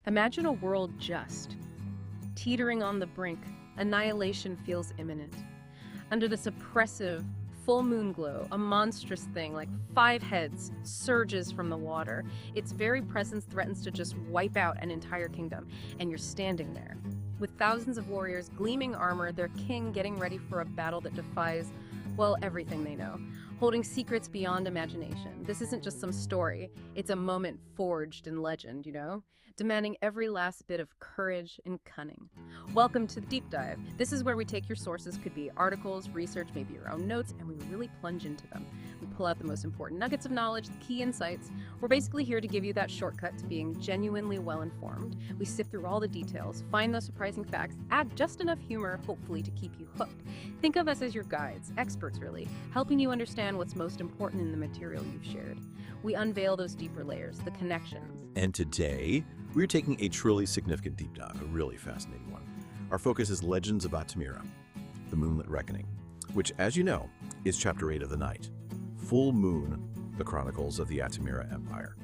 Imagine a world just teetering on the brink. Annihilation feels imminent. Under this oppressive, full moon glow, a monstrous thing like 5 heads surges from the water. Its very presence threatens to just wipe out an entire kingdom, and you're standing there, with thousands of warriors, gleaming armor, their king getting ready for a battle that defies, well, everything they know, holding secrets beyond imagination. This isn't just some story, it's a moment forged in legend, demanding every last bit of courage and cunning. Welcome to the Deep Dive. This is where we take your sources, could be articles, research, maybe your own notes, and we really plunge into them. We pull out the most important nuggets of knowledge, the key insights. We're basically here to give you that shortcut to being genuinely well-informed. We sift through all the details, find those surprising facts, add just enough humor, hopefully, to keep you hooked. Think of us as your guides, experts really, helping you understand what's most important in the material you've shared. We unveil those deeper layers, the connections. And today, we're taking a truly significant deep dive, a really fascinating one. Our focus is Legends of Atumira, the Moonlit Reckoning, which, as you know, is Chapter 8 of the Night. Full Moon, the Chronicles of the Atumira Empire.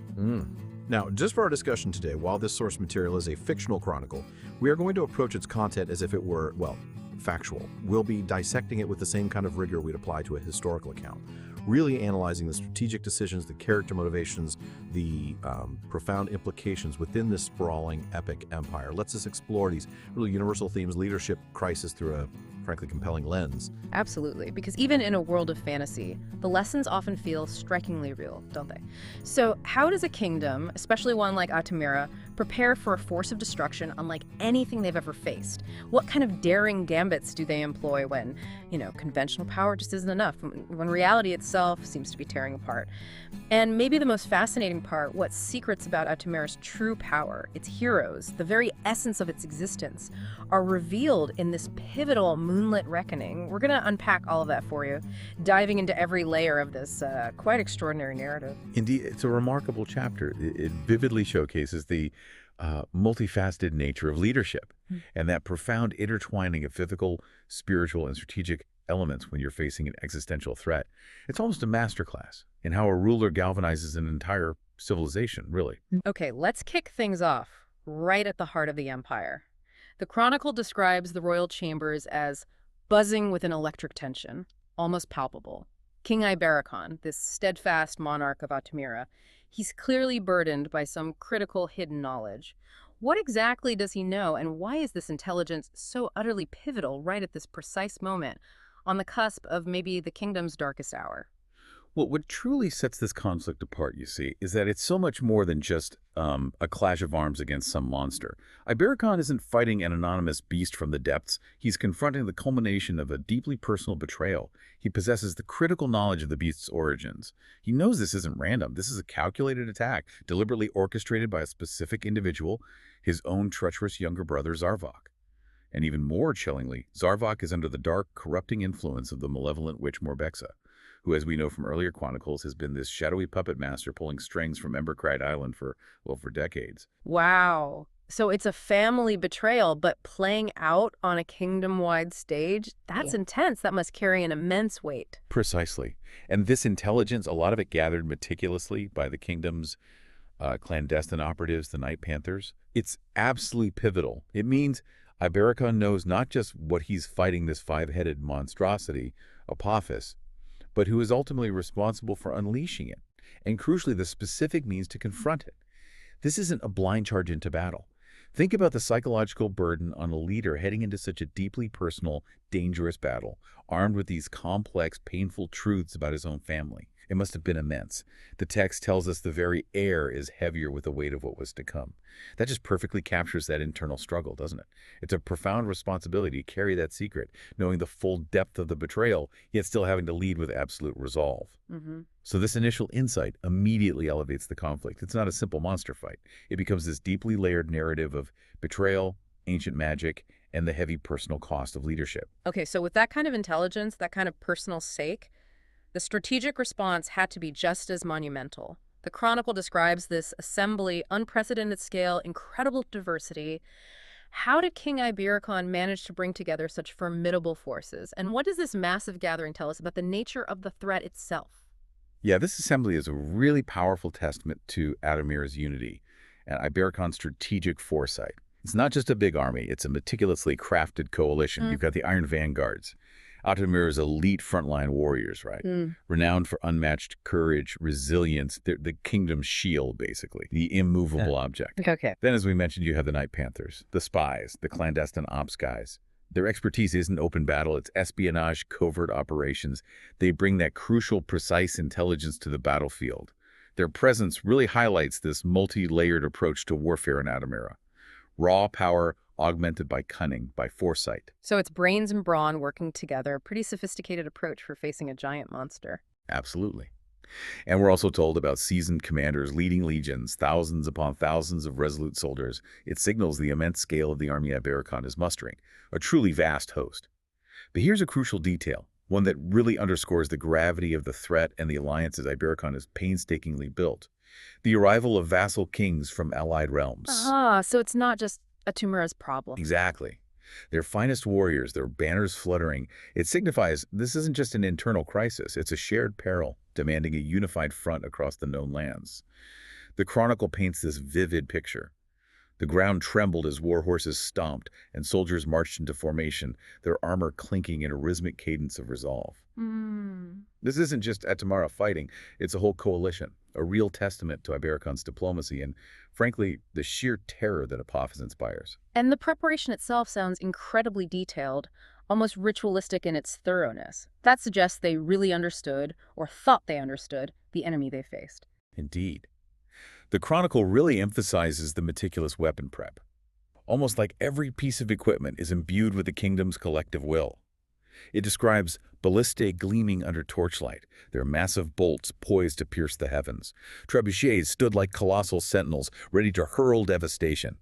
Now, just for our discussion today, while this source material is a fictional chronicle, we are going to approach its content as if it were, well, factual. We'll be dissecting it with the same kind of rigor we'd apply to a historical account, really analyzing the strategic decisions, the character motivations, the profound implications within this sprawling epic empire. Let's just explore these really universal themes, leadership, crisis through a frankly compelling lens. Absolutely, because even in a world of fantasy, the lessons often feel strikingly real, don't they? So how does a kingdom, especially one like Atumira, prepare for a force of destruction unlike anything they've ever faced? What kind of daring gambits do they employ when, conventional power just isn't enough, when reality itself seems to be tearing apart? And maybe the most fascinating part, what secrets about Atumira's true power, its heroes, the very essence of its existence, are revealed in this pivotal Moonlit Reckoning. We're going to unpack all of that for you, diving into every layer of this quite extraordinary narrative. Indeed, it's a remarkable chapter. It vividly showcases the multifaceted nature of leadership and that profound intertwining of physical, spiritual, and strategic elements when you're facing an existential threat. It's almost a masterclass in how a ruler galvanizes an entire civilization, really. Okay, let's kick things off right at the heart of the empire. The chronicle describes the royal chambers as buzzing with an electric tension, almost palpable. King Iberikon, this steadfast monarch of Atumira, he's clearly burdened by some critical hidden knowledge. What exactly does he know, and why is this intelligence so utterly pivotal right at this precise moment, on the cusp of maybe the kingdom's darkest hour? Well, what truly sets this conflict apart, you see, is that it's so much more than just a clash of arms against some monster. Iberikon isn't fighting an anonymous beast from the depths. He's confronting the culmination of a deeply personal betrayal. He possesses the critical knowledge of the beast's origins. He knows this isn't random. This is a calculated attack, deliberately orchestrated by a specific individual, his own treacherous younger brother, Zarvok. And even more chillingly, Zarvok is under the dark, corrupting influence of the malevolent witch Morbexa, who, as we know from earlier chronicles, has been this shadowy puppet master pulling strings from Embercrite Island for decades. Wow. So it's a family betrayal, but playing out on a kingdom-wide stage? That's intense. That must carry an immense weight. Precisely. And this intelligence, a lot of it gathered meticulously by the kingdom's clandestine operatives, the Night Panthers, it's absolutely pivotal. It means Iberikon knows not just what he's fighting, this 5-headed monstrosity, Apophis, but who is ultimately responsible for unleashing it, and crucially, the specific means to confront it. This isn't a blind charge into battle. Think about the psychological burden on a leader heading into such a deeply personal, dangerous battle, armed with these complex, painful truths about his own family. It must have been immense. The text tells us the very air is heavier with the weight of what was to come. That just perfectly captures that internal struggle, doesn't it? It's a profound responsibility to carry that secret, knowing the full depth of the betrayal, yet still having to lead with absolute resolve. So this initial insight immediately elevates the conflict. It's not a simple monster fight. It becomes this deeply layered narrative of betrayal, ancient magic, and the heavy personal cost of leadership. Okay, so with that kind of intelligence, that kind of personal stake, the strategic response had to be just as monumental. The Chronicle describes this assembly, unprecedented scale, incredible diversity. How did King Iberikon manage to bring together such formidable forces? And what does this massive gathering tell us about the nature of the threat itself? Yeah, this assembly is a really powerful testament to Atumira's unity. and Ibericon's strategic foresight. It's not just a big army, it's a meticulously crafted coalition. You've got the Iron Vanguards, Atumira's elite frontline warriors, right? Renowned for unmatched courage, resilience, the kingdom's shield, basically, the immovable object. Okay. Then, as we mentioned, you have the Night Panthers, the spies, the clandestine ops guys. Their expertise isn't open battle, it's espionage, covert operations. They bring that crucial, precise intelligence to the battlefield. Their presence really highlights this multi-layered approach to warfare in Atumira. Raw power augmented by cunning, by foresight. So it's brains and brawn working together, a pretty sophisticated approach for facing a giant monster. Absolutely. And we're also told about seasoned commanders leading legions, thousands upon thousands of resolute soldiers. It signals the immense scale of the army Ibericon is mustering, a truly vast host. But here's a crucial detail, one that really underscores the gravity of the threat and the alliances Ibericon has painstakingly built. The arrival of vassal kings from allied realms. So it's not just Atumira's problem. Exactly. Their finest warriors, their banners fluttering. It signifies this isn't just an internal crisis, it's a shared peril, demanding a unified front across the known lands. The chronicle paints this vivid picture. The ground trembled as war horses stomped and soldiers marched into formation, their armor clinking in a rhythmic cadence of resolve. This isn't just Atumira fighting, it's a whole coalition, a real testament to Ibericon's diplomacy and, frankly, the sheer terror that Apophis inspires. And the preparation itself sounds incredibly detailed, almost ritualistic in its thoroughness. That suggests they really understood, or thought they understood, the enemy they faced. Indeed. The chronicle really emphasizes the meticulous weapon prep. Almost like every piece of equipment is imbued with the kingdom's collective will. It describes ballistae gleaming under torchlight, their massive bolts poised to pierce the heavens. Trebuchets stood like colossal sentinels, ready to hurl devastation.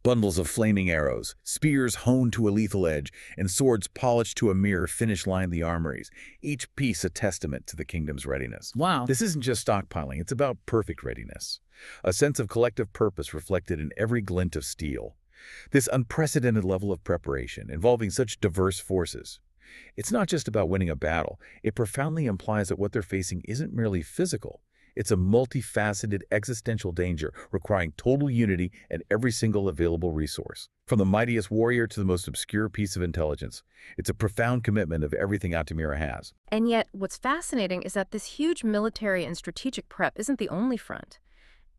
Bundles of flaming arrows, spears honed to a lethal edge, and swords polished to a mirror finish lined the armories, each piece a testament to the kingdom's readiness. Wow. This isn't just stockpiling, it's about perfect readiness. A sense of collective purpose reflected in every glint of steel. This unprecedented level of preparation, involving such diverse forces. It's not just about winning a battle, it profoundly implies that what they're facing isn't merely physical. It's a multifaceted existential danger requiring total unity and every single available resource. From the mightiest warrior to the most obscure piece of intelligence, it's a profound commitment of everything Atumira has. And yet, what's fascinating is that this huge military and strategic prep isn't the only front.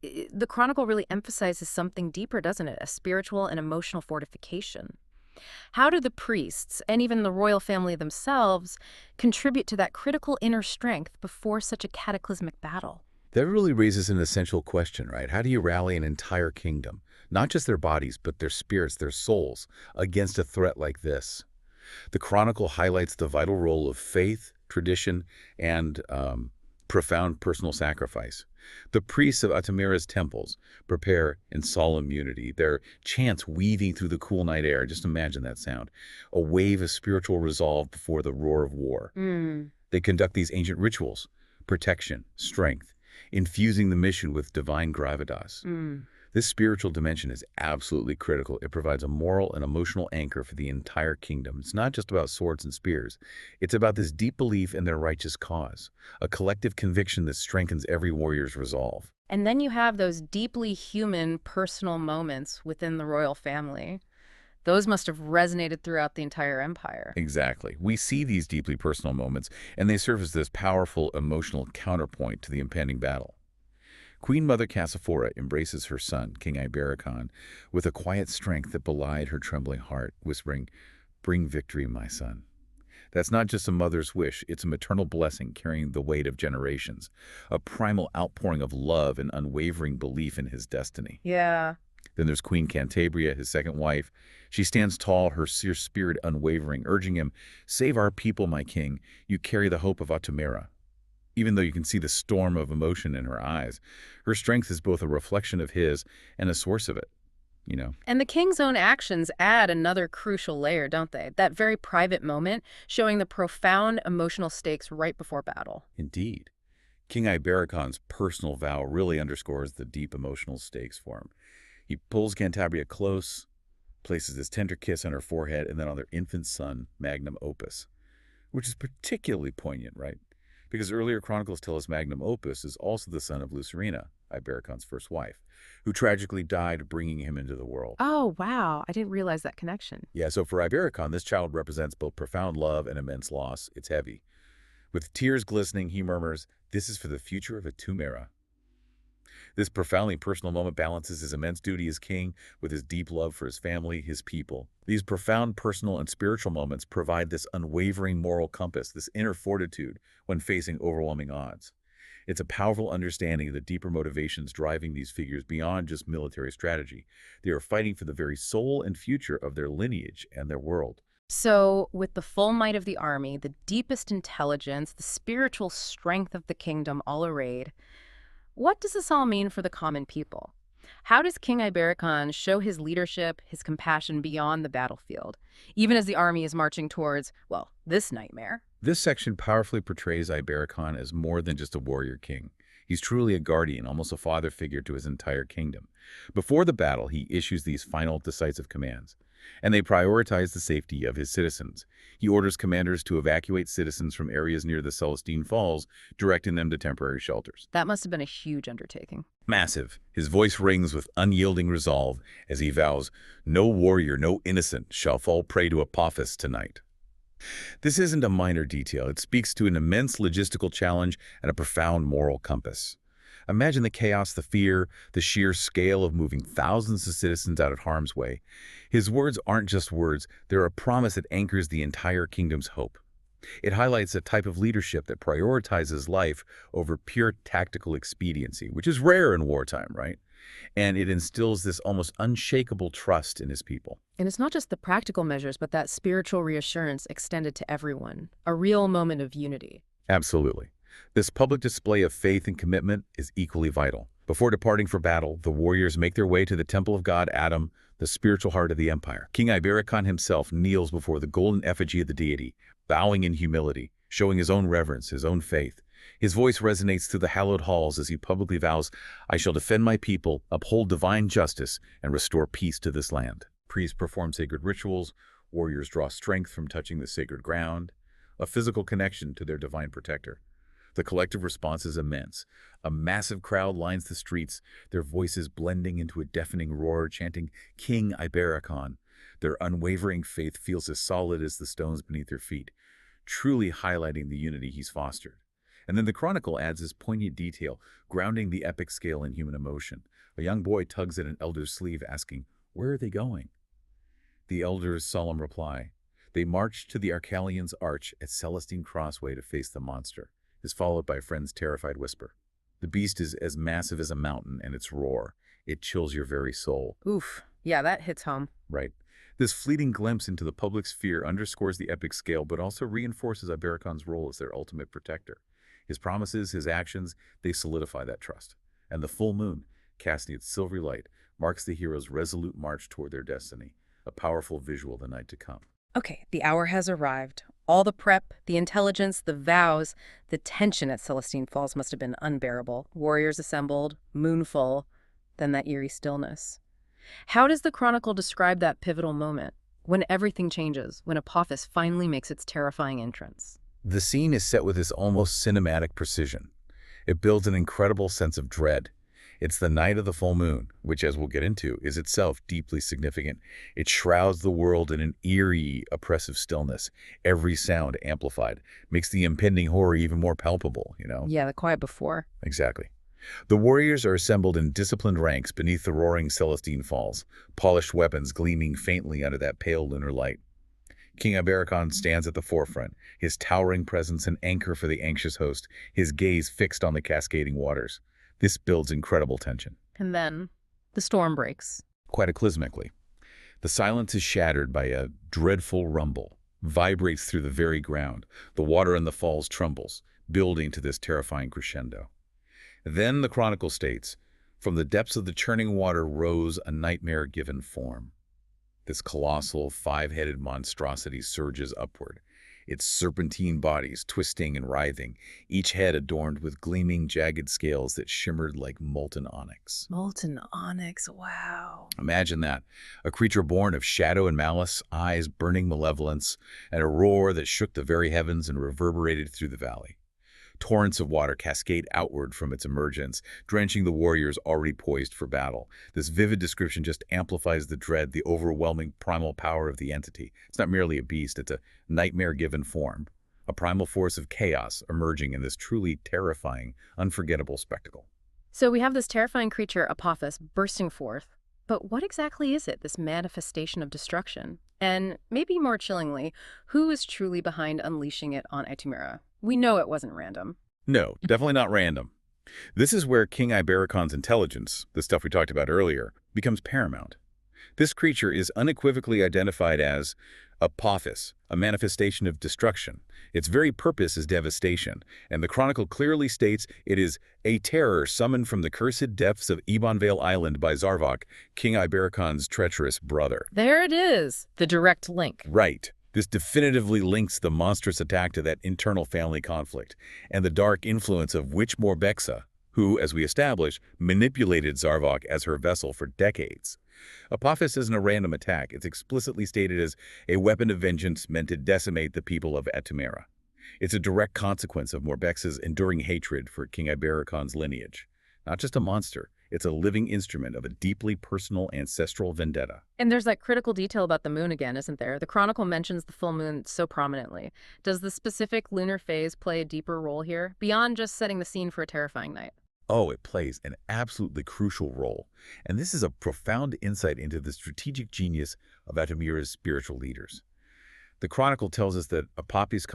The Chronicle really emphasizes something deeper, doesn't it? A spiritual and emotional fortification. How do the priests, and even the royal family themselves, contribute to that critical inner strength before such a cataclysmic battle? That really raises an essential question, right? How do you rally an entire kingdom, not just their bodies, but their spirits, their souls, against a threat like this? The Chronicle highlights the vital role of faith, tradition, and profound personal sacrifice. The priests of Atumira's temples prepare in solemn unity, their chants weaving through the cool night air. Just imagine that sound. A wave of spiritual resolve before the roar of war. They conduct these ancient rituals, protection, strength, infusing the mission with divine gravitas. This spiritual dimension is absolutely critical. It provides a moral and emotional anchor for the entire kingdom. It's not just about swords and spears. It's about this deep belief in their righteous cause, a collective conviction that strengthens every warrior's resolve. And then you have those deeply human, personal moments within the royal family. Those must have resonated throughout the entire empire. Exactly. We see these deeply personal moments, and they serve as this powerful emotional counterpoint to the impending battle. Queen Mother Cassiphora embraces her son, King Ibericon, with a quiet strength that belied her trembling heart, whispering, "Bring victory, my son." That's not just a mother's wish, it's a maternal blessing carrying the weight of generations, a primal outpouring of love and unwavering belief in his destiny. Yeah. Then there's Queen Cantabria, his second wife. She stands tall, her spirit unwavering, urging him, "Save our people, my king. You carry the hope of Atumira." Even though you can see the storm of emotion in her eyes, her strength is both a reflection of his and a source of it, And the king's own actions add another crucial layer, don't they? That very private moment showing the profound emotional stakes right before battle. Indeed. King Ibericon's personal vow really underscores the deep emotional stakes for him. He pulls Cantabria close, places his tender kiss on her forehead and then on their infant son, Magnum Opus, which is particularly poignant, right? Because earlier chronicles tell us Magnum Opus is also the son of Lucerina, Ibericon's first wife, who tragically died bringing him into the world. Oh, wow. I didn't realize that connection. Yeah, so for Ibericon, this child represents both profound love and immense loss. It's heavy. With tears glistening, he murmurs, "This is for the future of Atumira." This profoundly personal moment balances his immense duty as king with his deep love for his family, his people. These profound personal and spiritual moments provide this unwavering moral compass, this inner fortitude when facing overwhelming odds. It's a powerful understanding of the deeper motivations driving these figures beyond just military strategy. They are fighting for the very soul and future of their lineage and their world. So, with the full might of the army, the deepest intelligence, the spiritual strength of the kingdom all arrayed, what does this all mean for the common people? How does King Ibericon show his leadership, his compassion beyond the battlefield, even as the army is marching towards, well, this nightmare? This section powerfully portrays Ibericon as more than just a warrior king. He's truly a guardian, almost a father figure to his entire kingdom. Before the battle, he issues these final decisive commands, and they prioritize the safety of his citizens. He orders commanders to evacuate citizens from areas near the Celestine Falls, directing them to temporary shelters. That must have been a huge undertaking. Massive. His voice rings with unyielding resolve as he vows, "No warrior, no innocent shall fall prey to Apophis tonight." This isn't a minor detail. It speaks to an immense logistical challenge and a profound moral compass. Imagine the chaos, the fear, the sheer scale of moving thousands of citizens out of harm's way. His words aren't just words, they're a promise that anchors the entire kingdom's hope. It highlights a type of leadership that prioritizes life over pure tactical expediency, which is rare in wartime, right? And it instills this almost unshakable trust in his people. And it's not just the practical measures, but that spiritual reassurance extended to everyone, a real moment of unity. Absolutely. This public display of faith and commitment is equally vital. Before departing for battle, the warriors make their way to the temple of god Atum, the spiritual heart of the empire. King Ibericon himself kneels before the golden effigy of the deity, bowing in humility, showing his own reverence, his own faith. His voice resonates through the hallowed halls as he publicly vows, "I shall defend my people, uphold divine justice, and restore peace to this land." Priests perform sacred rituals, warriors draw strength from touching the sacred ground, a physical connection to their divine protector. The collective response is immense. A massive crowd lines the streets, their voices blending into a deafening roar, chanting, "King Ibericon." Their unwavering faith feels as solid as the stones beneath their feet, truly highlighting the unity he's fostered. And then the chronicle adds this poignant detail, grounding the epic scale in human emotion. A young boy tugs at an elder's sleeve, asking, "Where are they going?" The elder's solemn reply, "They march to the Arcalian's Arch at Celestine Crossway to face the monster," is followed by a friend's terrified whisper. The beast is as massive as a mountain, and its roar, it chills your very soul. Oof. Yeah, that hits home. Right. This fleeting glimpse into the public sphere underscores the epic scale, but also reinforces Ibericon's role as their ultimate protector. His promises, his actions, they solidify that trust. And the full moon, casting its silvery light, marks the heroes' resolute march toward their destiny, a powerful visual of the night to come. Okay, the hour has arrived. All the prep, the intelligence, the vows, the tension at Celestine Falls must have been unbearable. Warriors assembled, moon full, then that eerie stillness. How does the Chronicle describe that pivotal moment, when everything changes, when Apophis finally makes its terrifying entrance? The scene is set with this almost cinematic precision. It builds an incredible sense of dread. It's the night of the full moon, which, as we'll get into, is itself deeply significant. It shrouds the world in an eerie, oppressive stillness. Every sound amplified makes the impending horror even more palpable, you know? Yeah, the quiet before. Exactly. The warriors are assembled in disciplined ranks beneath the roaring Celestine Falls, polished weapons gleaming faintly under that pale lunar light. King Ibericon stands at the forefront, his towering presence an anchor for the anxious host, his gaze fixed on the cascading waters. This builds incredible tension. And then the storm breaks. Cataclysmically, the silence is shattered by a dreadful rumble, vibrates through the very ground. The water in the falls trembles, building to this terrifying crescendo. Then the chronicle states, "From the depths of the churning water rose a nightmare-given form." This colossal, five-headed monstrosity surges upward, its serpentine bodies twisting and writhing, each head adorned with gleaming, jagged scales that shimmered like molten onyx. Molten onyx, wow. Imagine that, a creature born of shadow and malice, eyes burning malevolence, and a roar that shook the very heavens and reverberated through the valley. Torrents of water cascade outward from its emergence, drenching the warriors already poised for battle. This vivid description just amplifies the dread, the overwhelming primal power of the entity. It's not merely a beast, it's a nightmare-given form, a primal force of chaos emerging in this truly terrifying, unforgettable spectacle. So we have this terrifying creature, Apophis, bursting forth. But what exactly is it, this manifestation of destruction? And maybe more chillingly, who is truly behind unleashing it on Atumira? We know it wasn't random. No, definitely not random. This is where King Ibericon's intelligence, the stuff we talked about earlier, becomes paramount. This creature is unequivocally identified as Apophis, a manifestation of destruction. Its very purpose is devastation, and the Chronicle clearly states it is a terror summoned from the cursed depths of Ebonvale Island by Zarvok, King Ibericon's treacherous brother. There it is, the direct link. Right. This definitively links the monstrous attack to that internal family conflict and the dark influence of Witch Morbexa, who, as we established, manipulated Zarvok as her vessel for decades. Apophis isn't a random attack. It's explicitly stated as a weapon of vengeance meant to decimate the people of Atumira. It's a direct consequence of Morbexa's enduring hatred for King Ibericon's lineage. Not just a monster, it's a living instrument of a deeply personal ancestral vendetta. And there's that critical detail about the moon again, isn't there? The Chronicle mentions the full moon so prominently. Does the specific lunar phase play a deeper role here, beyond just setting the scene for a terrifying night? Oh, it plays an absolutely crucial role. And this is a profound insight into the strategic genius of Atumira's spiritual leaders. The Chronicle tells us that Apophis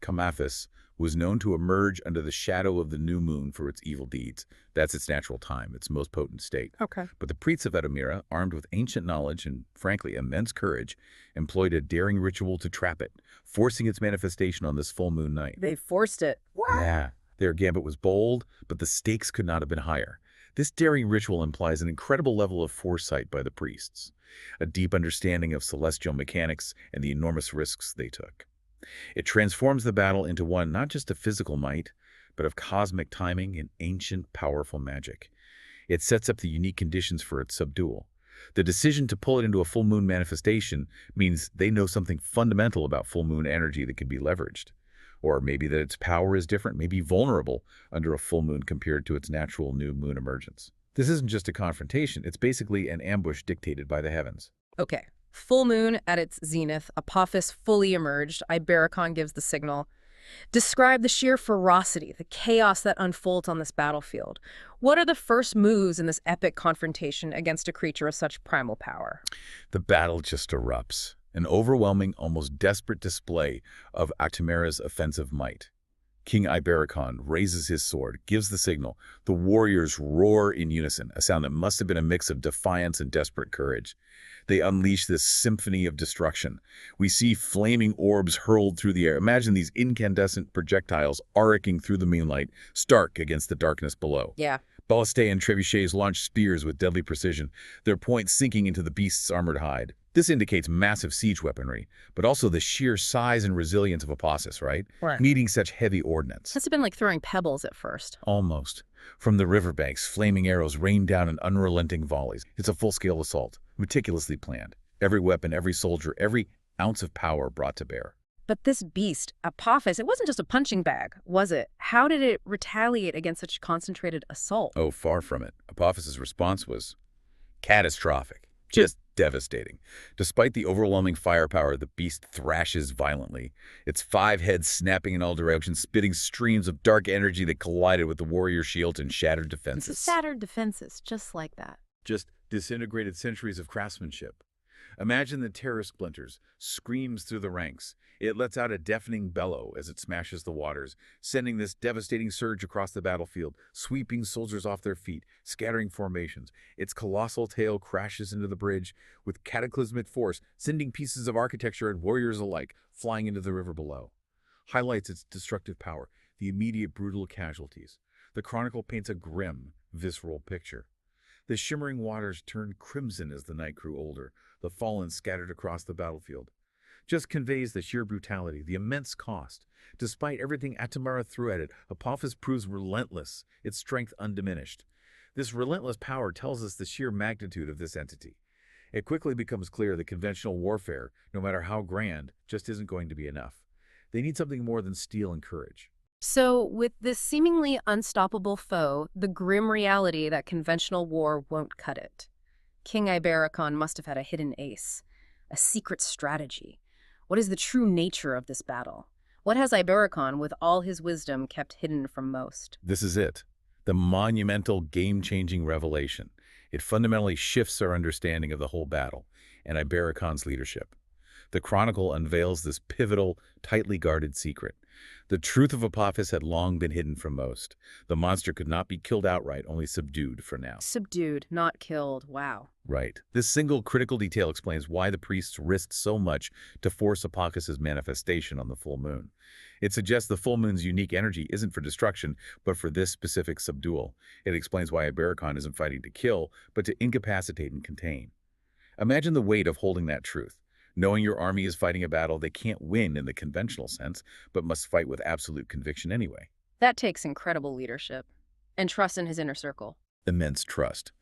Kamathis was known to emerge under the shadow of the new moon for its evil deeds. That's its natural time, its most potent state. Okay. But the priests of Atumira, armed with ancient knowledge and, frankly, immense courage, employed a daring ritual to trap it, forcing its manifestation on this full moon night. They forced it. Yeah. Their gambit was bold, but the stakes could not have been higher. This daring ritual implies an incredible level of foresight by the priests, a deep understanding of celestial mechanics and the enormous risks they took. It transforms the battle into one not just of physical might, but of cosmic timing and ancient, powerful magic. It sets up the unique conditions for its subdual. The decision to pull it into a full moon manifestation means they know something fundamental about full moon energy that can be leveraged. Or maybe that its power is different, maybe vulnerable under a full moon compared to its natural new moon emergence. This isn't just a confrontation, it's basically an ambush dictated by the heavens. Okay. Full moon at its zenith, Apophis fully emerged, Ibericon gives the signal. Describe the sheer ferocity, the chaos that unfolds on this battlefield. What are the first moves in this epic confrontation against a creature of such primal power? The battle just erupts. An overwhelming, almost desperate display of Atumira's offensive might. King Ibericon raises his sword, gives the signal. The warriors roar in unison, a sound that must have been a mix of defiance and desperate courage. They unleash this symphony of destruction. We see flaming orbs hurled through the air. Imagine these incandescent projectiles arcing through the moonlight, stark against the darkness below. Yeah. Ballistae and trebuchets launch spears with deadly precision, their points sinking into the beast's armored hide. This indicates massive siege weaponry, but also the sheer size and resilience of Apophis, right? Meeting such heavy ordnance. Must have been like throwing pebbles at first. Almost. From the riverbanks, flaming arrows rain down in unrelenting volleys. It's a full-scale assault, meticulously planned. Every weapon, every soldier, every ounce of power brought to bear. But this beast, Apophis, it wasn't just a punching bag, was it? How did it retaliate against such a concentrated assault? Oh, far from it. Apophis's response was catastrophic. Just devastating. Despite the overwhelming firepower, the beast thrashes violently, its 5 heads snapping in all directions, spitting streams of dark energy that collided with the warrior shields and shattered defenses. Shattered defenses, just like that. Just disintegrated centuries of craftsmanship. Imagine the terror splinters, screams through the ranks. It lets out a deafening bellow as it smashes the waters, sending this devastating surge across the battlefield, sweeping soldiers off their feet, scattering formations. Its colossal tail crashes into the bridge with cataclysmic force, sending pieces of architecture and warriors alike flying into the river below. Highlights its destructive power, the immediate brutal casualties. The Chronicle paints a grim, visceral picture. The shimmering waters turned crimson as the night grew older, the fallen scattered across the battlefield. Just conveys the sheer brutality, the immense cost. Despite everything Atumira threw at it, Apophis proves relentless, its strength undiminished. This relentless power tells us the sheer magnitude of this entity. It quickly becomes clear that conventional warfare, no matter how grand, just isn't going to be enough. They need something more than steel and courage. So, with this seemingly unstoppable foe, the grim reality that conventional war won't cut it, King Ibericon must have had a hidden ace, a secret strategy. What is the true nature of this battle? What has Ibericon, with all his wisdom, kept hidden from most? This is it, the monumental, game-changing revelation. It fundamentally shifts our understanding of the whole battle and Ibericon's leadership. The Chronicle unveils this pivotal, tightly guarded secret. The truth of Apophis had long been hidden from most. The monster could not be killed outright, only subdued for now. Subdued, not killed. Wow. Right. This single critical detail explains why the priests risked so much to force Apochis's manifestation on the full moon. It suggests the full moon's unique energy isn't for destruction, but for this specific subdual. It explains why Ibericon isn't fighting to kill, but to incapacitate and contain. Imagine the weight of holding that truth. Knowing your army is fighting a battle they can't win in the conventional sense, but must fight with absolute conviction anyway. That takes incredible leadership and trust in his inner circle. Immense trust.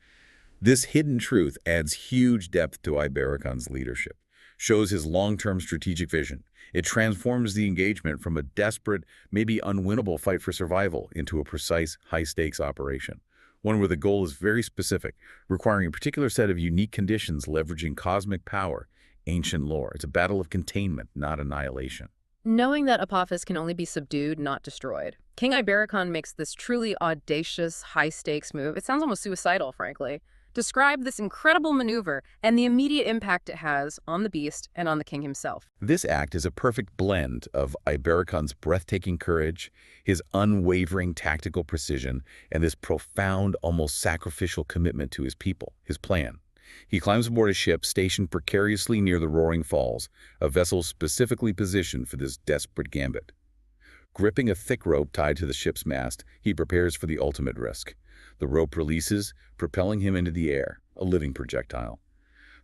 This hidden truth adds huge depth to Ibericon's leadership, shows his long-term strategic vision. It transforms the engagement from a desperate, maybe unwinnable fight for survival into a precise, high-stakes operation. One where the goal is very specific, requiring a particular set of unique conditions leveraging cosmic power, ancient lore. It's a battle of containment, not annihilation. Knowing that Apophis can only be subdued, not destroyed, King Ibericon makes this truly audacious, high-stakes move. It sounds almost suicidal, frankly. Describe this incredible maneuver and the immediate impact it has on the beast and on the king himself. This act is a perfect blend of Ibericon's breathtaking courage, his unwavering tactical precision, and this profound, almost sacrificial commitment to his people, his plan. He climbs aboard a ship stationed precariously near the Roaring Falls, a vessel specifically positioned for this desperate gambit. Gripping a thick rope tied to the ship's mast, he prepares for the ultimate risk. The rope releases, propelling him into the air, a living projectile.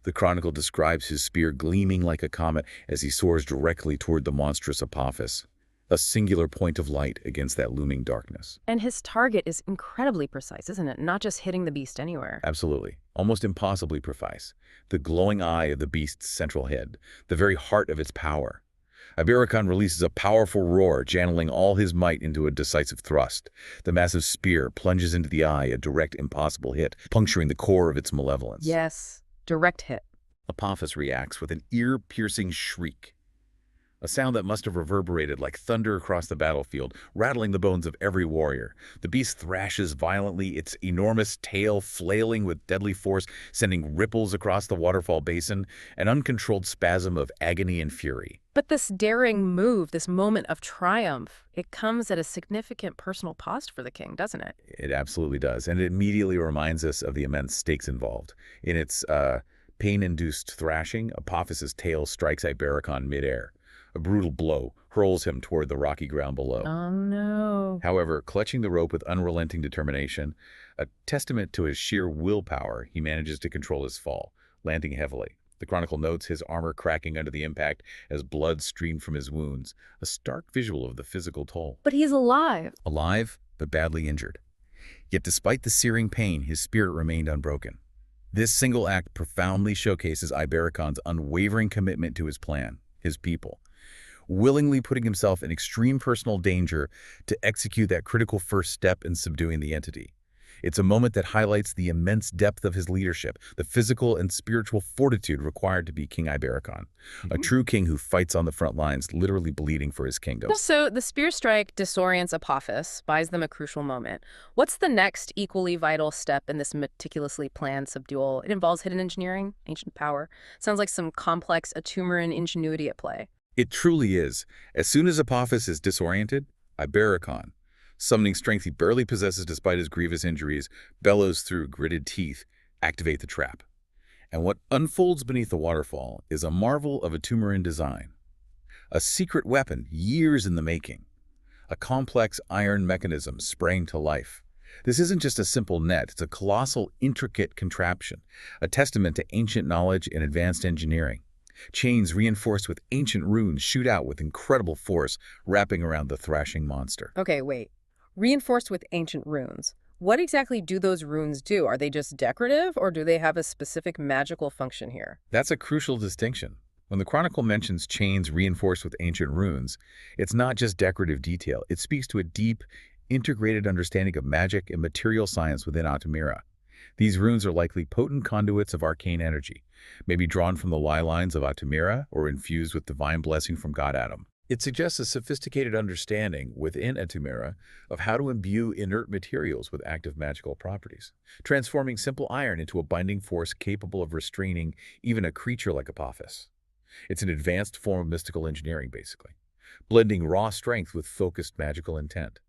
The Chronicle describes his spear gleaming like a comet as he soars directly toward the monstrous Apophis, a singular point of light against that looming darkness. And his target is incredibly precise, isn't it? Not just hitting the beast anywhere. Absolutely. Almost impossibly precise. The glowing eye of the beast's central head, the very heart of its power. Ibericon releases a powerful roar, channeling all his might into a decisive thrust. The massive spear plunges into the eye, a direct, impossible hit, puncturing the core of its malevolence. Yes, direct hit. Apophis reacts with an ear-piercing shriek, a sound that must have reverberated like thunder across the battlefield, rattling the bones of every warrior. The beast thrashes violently, its enormous tail flailing with deadly force, sending ripples across the waterfall basin, an uncontrolled spasm of agony and fury. But this daring move, this moment of triumph, it comes at a significant personal cost for the king, doesn't it? It absolutely does, and it immediately reminds us of the immense stakes involved. In its pain-induced thrashing, Apophis's tail strikes Ibericon midair. A brutal blow hurls him toward the rocky ground below. Oh, no. However, clutching the rope with unrelenting determination, a testament to his sheer willpower, he manages to control his fall, landing heavily. The Chronicle notes his armor cracking under the impact as blood streamed from his wounds, a stark visual of the physical toll. But he's alive. Alive, but badly injured. Yet despite the searing pain, his spirit remained unbroken. This single act profoundly showcases Ibericon's unwavering commitment to his plan, his people, willingly putting himself in extreme personal danger to execute that critical first step in subduing the entity. It's a moment that highlights the immense depth of his leadership, the physical and spiritual fortitude required to be King Ibericon, a true king who fights on the front lines, literally bleeding for his kingdom. So the spear strike disorients Apophis, buys them a crucial moment. What's the next equally vital step in this meticulously planned subdual? It involves hidden engineering, ancient power. Sounds like some complex Atumiran ingenuity at play. It truly is. As soon as Apophis is disoriented, Ibericon, summoning strength he barely possesses despite his grievous injuries, bellows through gritted teeth, activate the trap. And what unfolds beneath the waterfall is a marvel of Atumiran design. A secret weapon years in the making. A complex iron mechanism sprang to life. This isn't just a simple net, it's a colossal, intricate contraption, a testament to ancient knowledge and advanced engineering. Chains reinforced with ancient runes shoot out with incredible force, wrapping around the thrashing monster. Okay, wait. Reinforced with ancient runes. What exactly do those runes do? Are they just decorative, or do they have a specific magical function here? That's a crucial distinction. When the Chronicle mentions chains reinforced with ancient runes, it's not just decorative detail. It speaks to a deep, integrated understanding of magic and material science within Atumira. These runes are likely potent conduits of arcane energy, maybe drawn from the ley lines of Atumira or infused with divine blessing from God Atum. It suggests a sophisticated understanding within Atumira of how to imbue inert materials with active magical properties, transforming simple iron into a binding force capable of restraining even a creature like Apophis. It's an advanced form of mystical engineering, basically, blending raw strength with focused magical intent.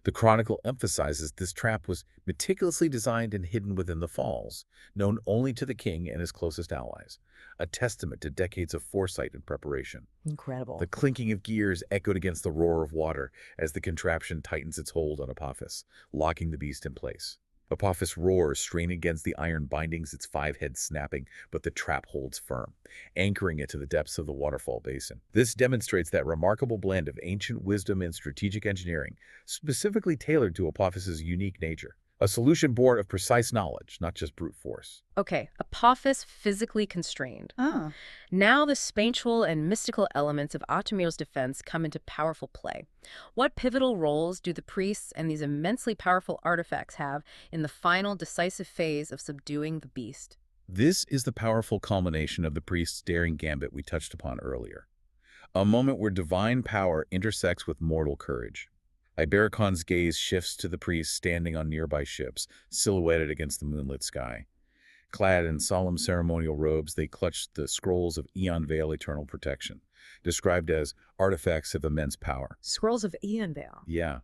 The Chronicle emphasizes this trap was meticulously designed and hidden within the falls, known only to the king and his closest allies, a testament to decades of foresight and preparation. Incredible. The clinking of gears echoed against the roar of water as the contraption tightens its hold on Apophis, locking the beast in place. Apophis roars, straining against the iron bindings, its 5 heads snapping, but the trap holds firm, anchoring it to the depths of the waterfall basin. This demonstrates that remarkable blend of ancient wisdom and strategic engineering, specifically tailored to Apophis's unique nature. A solution born of precise knowledge, not just brute force. Okay, Apophis physically constrained. Ah, Now the spiritual and mystical elements of Atumira's defense come into powerful play. What pivotal roles do the priests and these immensely powerful artifacts have in the final decisive phase of subduing the beast? This is the powerful culmination of the priest's daring gambit we touched upon earlier. A moment where divine power intersects with mortal courage. Ibericon's gaze shifts to the priests standing on nearby ships, silhouetted against the moonlit sky. Clad in solemn ceremonial robes, they clutch the scrolls of Aeon Veil Eternal Protection, described as artifacts of immense power. Scrolls of Aeon Veil. Yeah,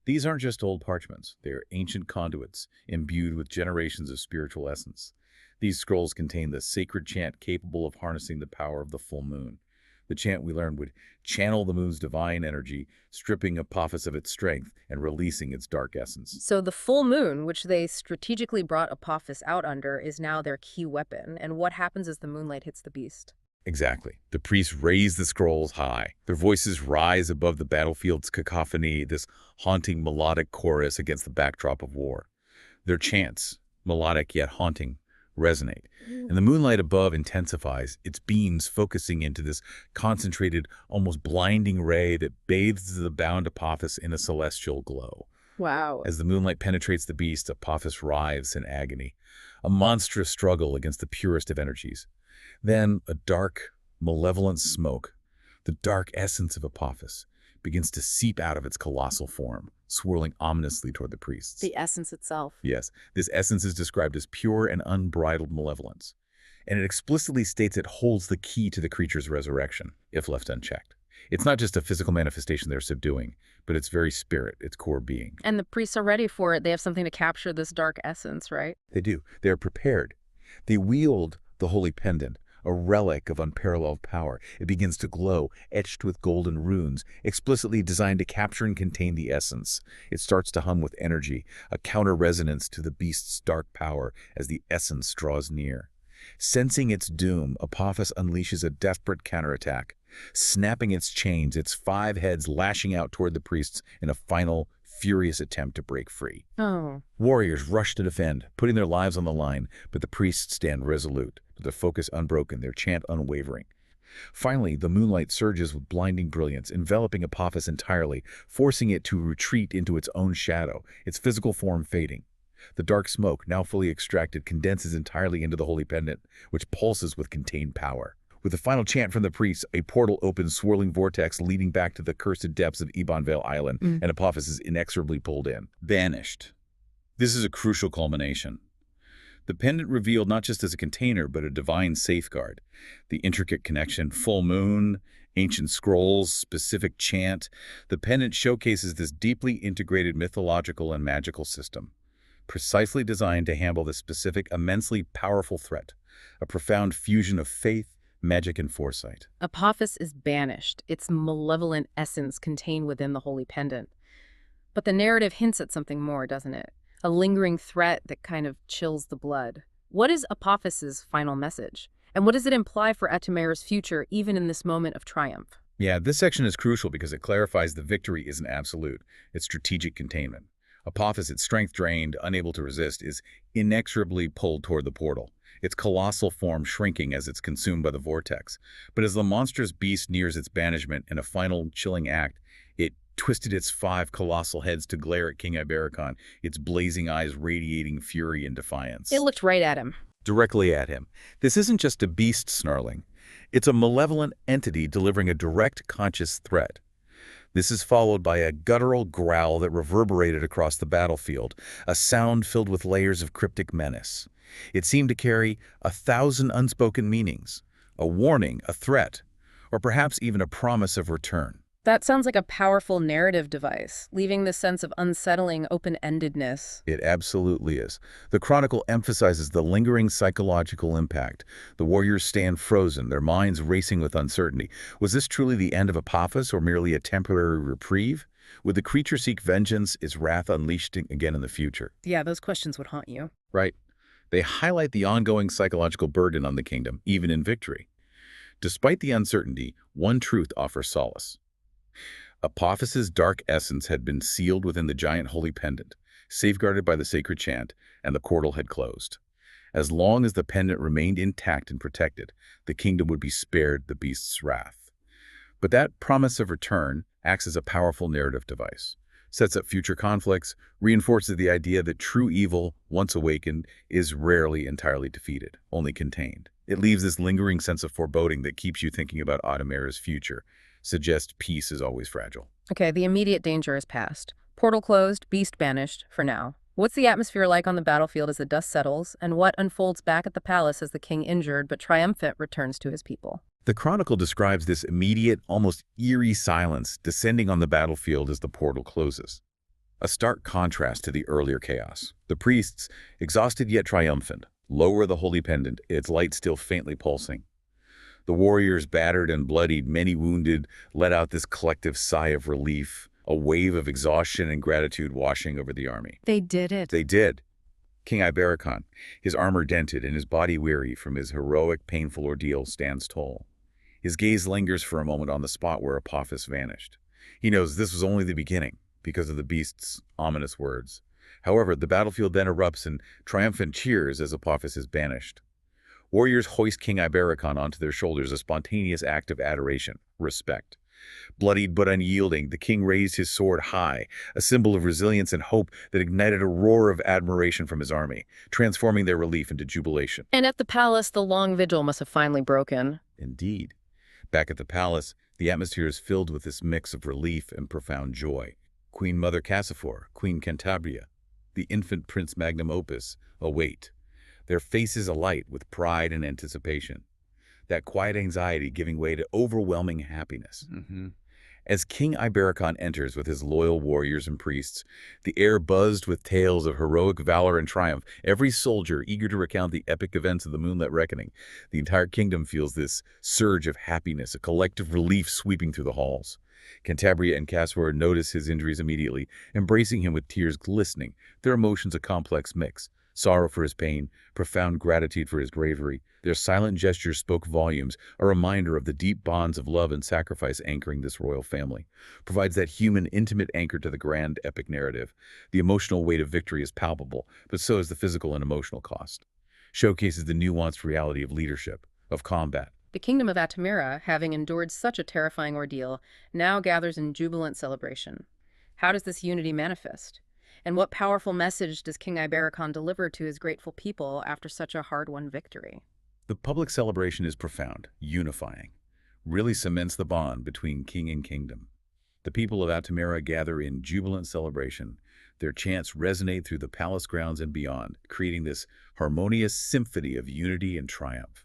these aren't just old parchments. They're ancient conduits, imbued with generations of spiritual essence. These scrolls contain the sacred chant capable of harnessing the power of the full moon. The chant, we learned, would channel the moon's divine energy, stripping Apophis of its strength and releasing its dark essence. So the full moon, which they strategically brought Apophis out under, is now their key weapon. And what happens as the moonlight hits the beast? Exactly. The priests raise the scrolls high. Their voices rise above the battlefield's cacophony, this haunting melodic chorus against the backdrop of war. Their chants, melodic yet haunting, resonate, and the moonlight above intensifies, its beams focusing into this concentrated, almost blinding ray that bathes the bound Apophis in a celestial glow. Wow. As the moonlight penetrates the beast, Apophis writhes in agony, a monstrous struggle against the purest of energies. Then a dark, malevolent smoke, the dark essence of Apophis, begins to seep out of its colossal form, swirling ominously toward the priests. The essence itself. Yes, this essence is described as pure and unbridled malevolence, and it explicitly states it holds the key to the creature's resurrection, if left unchecked. It's not just a physical manifestation they're subduing, but its very spirit, its core being. And the priests are ready for it. They have something to capture this dark essence, right? They do. They are prepared. They wield the holy pendant, a relic of unparalleled power. It begins to glow, etched with golden runes, explicitly designed to capture and contain the essence. It starts to hum with energy, a counter-resonance to the beast's dark power as the essence draws near. Sensing its doom, Apophis unleashes a desperate counterattack, snapping its chains, its 5 heads lashing out toward the priests in a final, furious attempt to break free. Oh. Warriors rush to defend, putting their lives on the line, but the priests stand resolute, their focus unbroken, their chant unwavering. Finally, the moonlight surges with blinding brilliance, enveloping Apophis entirely, forcing it to retreat into its own shadow, its physical form fading. The dark smoke, now fully extracted, condenses entirely into the holy pendant, which pulses with contained power. With the final chant from the priests, a portal opens, swirling vortex leading back to the cursed depths of Aeon Veil Island, and Apophis is inexorably pulled in. Banished. This is a crucial culmination. The pendant revealed not just as a container, but a divine safeguard. The intricate connection, full moon, ancient scrolls, specific chant. The pendant showcases this deeply integrated mythological and magical system, precisely designed to handle this specific, immensely powerful threat, a profound fusion of faith, magic, and foresight. Apophis is banished, its malevolent essence contained within the holy pendant. But the narrative hints at something more, doesn't it? A lingering threat that kind of chills the blood. What is Apophis's final message? And what does it imply for Atumira's future, even in this moment of triumph? Yeah, this section is crucial because it clarifies the victory isn't absolute. It's strategic containment. Apophis, its strength drained, unable to resist, is inexorably pulled toward the portal. its colossal form shrinking as it's consumed by the vortex. But as the monstrous beast nears its banishment in a final chilling act, it twisted its 5 colossal heads to glare at King Ibericon, its blazing eyes radiating fury and defiance. It looked right at him. Directly at him. This isn't just a beast snarling. It's a malevolent entity delivering a direct conscious threat. This is followed by a guttural growl that reverberated across the battlefield, a sound filled with layers of cryptic menace. It seemed to carry 1,000 unspoken meanings, a warning, a threat, or perhaps even a promise of return. That sounds like a powerful narrative device, leaving this sense of unsettling open-endedness. It absolutely is. The Chronicle emphasizes the lingering psychological impact. The warriors stand frozen, their minds racing with uncertainty. Was this truly the end of Apophis or merely a temporary reprieve? Would the creature seek vengeance, its wrath unleashed again in the future? Yeah, those questions would haunt you. Right. They highlight the ongoing psychological burden on the kingdom, even in victory. Despite the uncertainty, one truth offers solace. Apophis's dark essence had been sealed within the giant holy pendant, safeguarded by the sacred chant, and the portal had closed. As long as the pendant remained intact and protected, the kingdom would be spared the beast's wrath. But that promise of return acts as a powerful narrative device, sets up future conflicts, reinforces the idea that true evil, once awakened, is rarely entirely defeated, only contained. It leaves this lingering sense of foreboding that keeps you thinking about Atumira's future, suggests peace is always fragile. Okay, the immediate danger is past. Portal closed, beast banished, for now. What's the atmosphere like on the battlefield as the dust settles, and what unfolds back at the palace as the king, injured but triumphant, returns to his people? The Chronicle describes this immediate, almost eerie silence descending on the battlefield as the portal closes. A stark contrast to the earlier chaos. The priests, exhausted yet triumphant, lower the holy pendant, its light still faintly pulsing. The warriors, battered and bloodied, many wounded, let out this collective sigh of relief, a wave of exhaustion and gratitude washing over the army. They did it. They did. King Ibericon, his armor dented and his body weary from his heroic, painful ordeal, stands tall. His gaze lingers for a moment on the spot where Apophis vanished. He knows this was only the beginning, because of the beast's ominous words. However, the battlefield then erupts in triumphant cheers as Apophis is banished. Warriors hoist King Ibericon onto their shoulders, a spontaneous act of adoration, respect. Bloodied but unyielding, the king raised his sword high, a symbol of resilience and hope that ignited a roar of admiration from his army, transforming their relief into jubilation. And at the palace, the long vigil must have finally broken. Indeed. Back at the palace, the atmosphere is filled with this mix of relief and profound joy. Queen Mother Cassifor, Queen Cantabria, the infant Prince Magnum Opus await, their faces alight with pride and anticipation, that quiet anxiety giving way to overwhelming happiness. As King Ibericon enters with his loyal warriors and priests, the air buzzed with tales of heroic valor and triumph, every soldier eager to recount the epic events of the Moonlit Reckoning. The entire kingdom feels this surge of happiness, a collective relief sweeping through the halls. Cantabria and Cassifor notice his injuries immediately, embracing him with tears glistening, their emotions a complex mix. Sorrow for his pain, profound gratitude for his bravery. Their silent gestures spoke volumes, a reminder of the deep bonds of love and sacrifice anchoring this royal family. Provides that human, intimate anchor to the grand, epic narrative. The emotional weight of victory is palpable, but so is the physical and emotional cost. Showcases the nuanced reality of leadership, of combat. The kingdom of Atumira, having endured such a terrifying ordeal, now gathers in jubilant celebration. How does this unity manifest? And what powerful message does King Ibericon deliver to his grateful people after such a hard-won victory? The public celebration is profound, unifying, really cements the bond between king and kingdom. The people of Atumira gather in jubilant celebration. Their chants resonate through the palace grounds and beyond, creating this harmonious symphony of unity and triumph.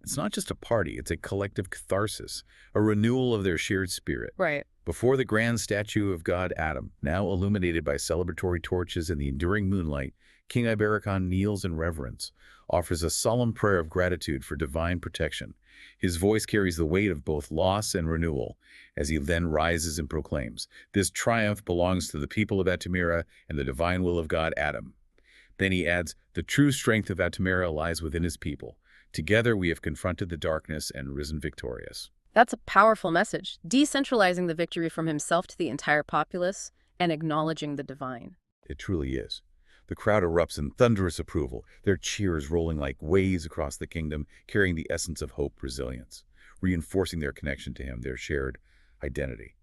It's not just a party, it's a collective catharsis, a renewal of their shared spirit. Right. Before the grand statue of god Atum, now illuminated by celebratory torches in the enduring moonlight, King Ibericon kneels in reverence, offers a solemn prayer of gratitude for divine protection. His voice carries the weight of both loss and renewal, as he then rises and proclaims, "This triumph belongs to the people of Atumira and the divine will of god Atum." Then he adds, "The true strength of Atumira lies within his people. Together we have confronted the darkness and risen victorious." That's a powerful message, decentralizing the victory from himself to the entire populace and acknowledging the divine. It truly is. The crowd erupts in thunderous approval, their cheers rolling like waves across the kingdom, carrying the essence of hope, resilience, reinforcing their connection to him, their shared identity.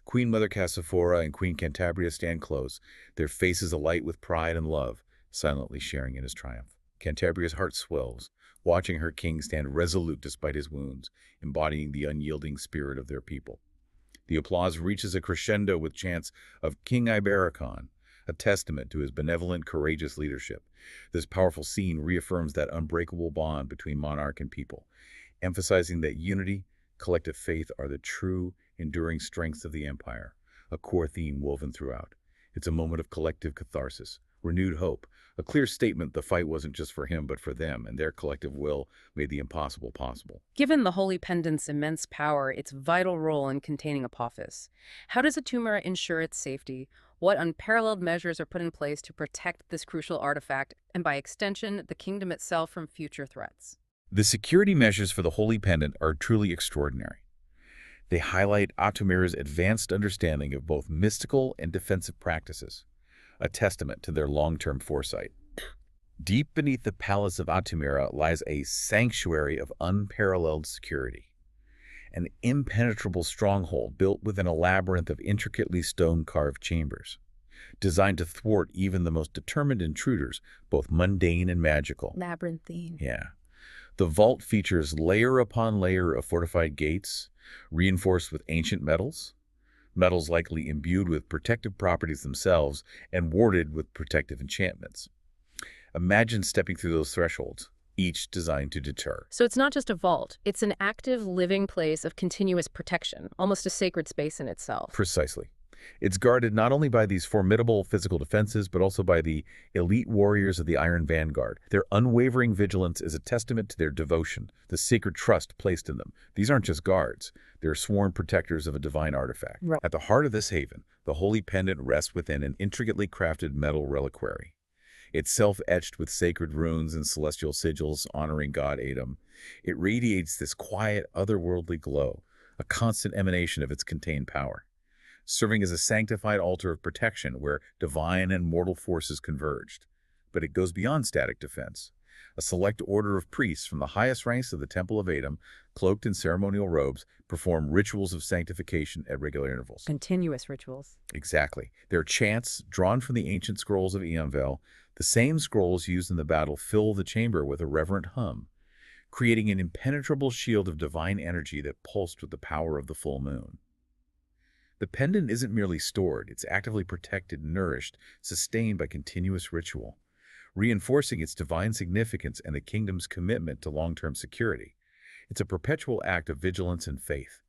Queen Mother Cassiphora and Queen Cantabria stand close, their faces alight with pride and love, silently sharing in his triumph. Cantabria's heart swells, watching her king stand resolute despite his wounds, embodying the unyielding spirit of their people. The applause reaches a crescendo with chants of King Ibericon, a testament to his benevolent, courageous leadership. This powerful scene reaffirms that unbreakable bond between monarch and people, emphasizing that unity, collective faith are the true, enduring strengths of the empire, a core theme woven throughout. It's a moment of collective catharsis, renewed hope, a clear statement the fight wasn't just for him but for them, and their collective will made the impossible possible. Given the Holy Pendant's immense power, its vital role in containing Apophis, how does Atumira ensure its safety? What unparalleled measures are put in place to protect this crucial artifact, and by extension, the kingdom itself from future threats? The security measures for the Holy Pendant are truly extraordinary. They highlight Atumira's advanced understanding of both mystical and defensive practices, a testament to their long-term foresight. Deep beneath the palace of Atumira lies a sanctuary of unparalleled security, an impenetrable stronghold built within a labyrinth of intricately stone-carved chambers, designed to thwart even the most determined intruders, both mundane and magical. Labyrinthine. Yeah. The vault features layer upon layer of fortified gates, reinforced with ancient metals likely imbued with protective properties themselves and warded with protective enchantments. Imagine stepping through those thresholds, each designed to deter. So it's not just a vault, it's an active, living place of continuous protection, almost a sacred space in itself. Precisely. It's guarded not only by these formidable physical defenses, but also by the elite warriors of the Iron Vanguard. Their unwavering vigilance is a testament to their devotion, the sacred trust placed in them. These aren't just guards. They're sworn protectors of a divine artifact. Right. At the heart of this haven, the Holy Pendant rests within an intricately crafted metal reliquary. It's self-etched with sacred runes and celestial sigils honoring God Atum. It radiates this quiet, otherworldly glow, a constant emanation of its contained power, serving as a sanctified altar of protection where divine and mortal forces converged. But it goes beyond static defense. A select order of priests from the highest ranks of the Temple of Atum, cloaked in ceremonial robes, perform rituals of sanctification at regular intervals. Continuous rituals. Exactly. Their chants, drawn from the ancient scrolls of Eonvel, the same scrolls used in the battle, fill the chamber with a reverent hum, creating an impenetrable shield of divine energy that pulsed with the power of the full moon. The pendant isn't merely stored, it's actively protected, nourished, sustained by continuous ritual, reinforcing its divine significance and the kingdom's commitment to long-term security. It's a perpetual act of vigilance and faith,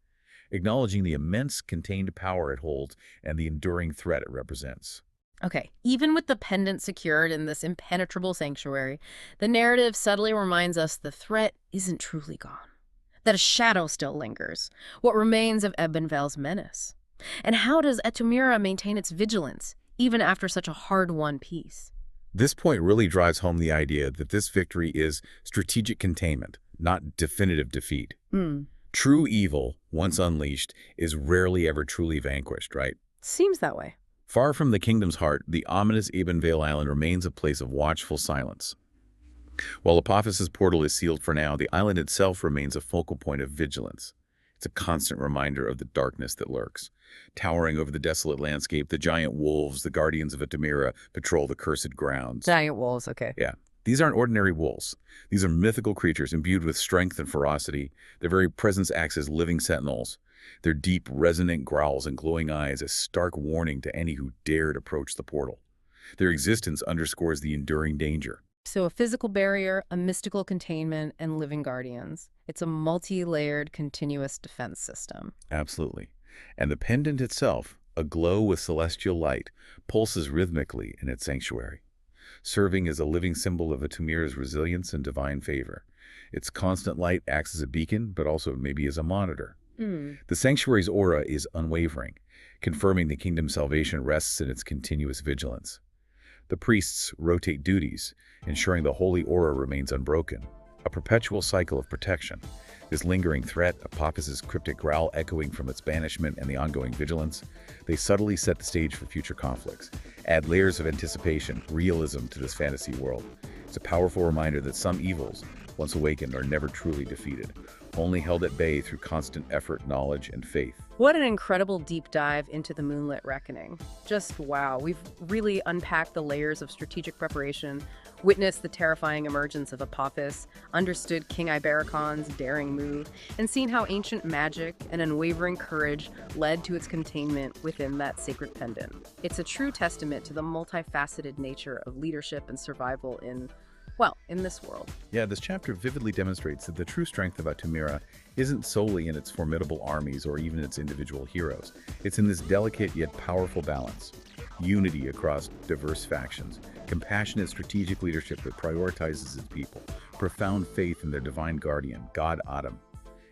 acknowledging the immense contained power it holds and the enduring threat it represents. Okay, even with the pendant secured in this impenetrable sanctuary, the narrative subtly reminds us the threat isn't truly gone, that a shadow still lingers, what remains of Ebbenvel's menace. And how does Atumira maintain its vigilance, even after such a hard-won peace? This point really drives home the idea that this victory is strategic containment, not definitive defeat. True evil, once unleashed, is rarely ever truly vanquished, right? Seems that way. Far from the kingdom's heart, the ominous Ebbenvale Island remains a place of watchful silence. While Apophis's portal is sealed for now, the island itself remains a focal point of vigilance. It's a constant reminder of the darkness that lurks. Towering over the desolate landscape, the giant wolves, the guardians of Atumira, patrol the cursed grounds. Giant wolves, okay. Yeah. These aren't ordinary wolves. These are mythical creatures imbued with strength and ferocity. Their very presence acts as living sentinels. Their deep, resonant growls and glowing eyes a stark warning to any who dared approach the portal. Their existence underscores the enduring danger. So a physical barrier, a mystical containment, and living guardians. It's a multi-layered, continuous defense system. Absolutely. And the pendant itself, aglow with celestial light, pulses rhythmically in its sanctuary, serving as a living symbol of Atumira's resilience and divine favor. Its constant light acts as a beacon, but also maybe as a monitor. The sanctuary's aura is unwavering, confirming the kingdom's salvation rests in its continuous vigilance. The priests rotate duties, ensuring the holy aura remains unbroken, a perpetual cycle of protection. This lingering threat, Apophis's cryptic growl echoing from its banishment and the ongoing vigilance, they subtly set the stage for future conflicts, add layers of anticipation, realism to this fantasy world. It's a powerful reminder that some evils, once awakened, are never truly defeated, only held at bay through constant effort, knowledge, and faith. What an incredible deep dive into the Moonlit Reckoning. Just wow, we've really unpacked the layers of strategic preparation, witnessed the terrifying emergence of Apophis, understood King Ibericon's daring move, and seen how ancient magic and unwavering courage led to its containment within that sacred pendant. It's a true testament to the multifaceted nature of leadership and survival in this world. Yeah, this chapter vividly demonstrates that the true strength of Atumira isn't solely in its formidable armies or even its individual heroes. It's in this delicate yet powerful balance. Unity across diverse factions, compassionate strategic leadership that prioritizes its people, profound faith in their divine guardian, God Atum,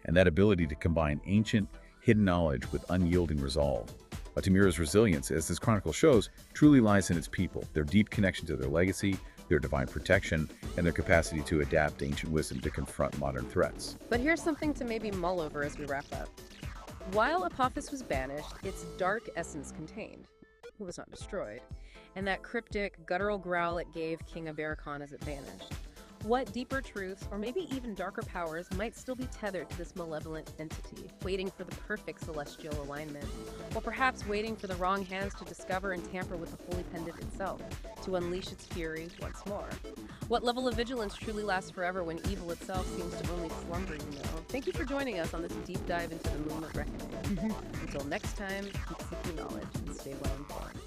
and that ability to combine ancient, hidden knowledge with unyielding resolve. Atumira's resilience, as this chronicle shows, truly lies in its people, their deep connection to their legacy, their divine protection, and their capacity to adapt ancient wisdom to confront modern threats. But here's something to maybe mull over as we wrap up. While Apophis was banished, its dark essence contained. It was not destroyed. And that cryptic, guttural growl it gave King Ibericon as it vanished. What deeper truths, or maybe even darker powers, might still be tethered to this malevolent entity, waiting for the perfect celestial alignment, or perhaps waiting for the wrong hands to discover and tamper with the holy pendant itself, to unleash its fury once more? What level of vigilance truly lasts forever when evil itself seems to only slumber, you know? Thank you for joining us on this deep dive into the Moonlit Reckoning. Until next time, keep seeking knowledge and stay well informed.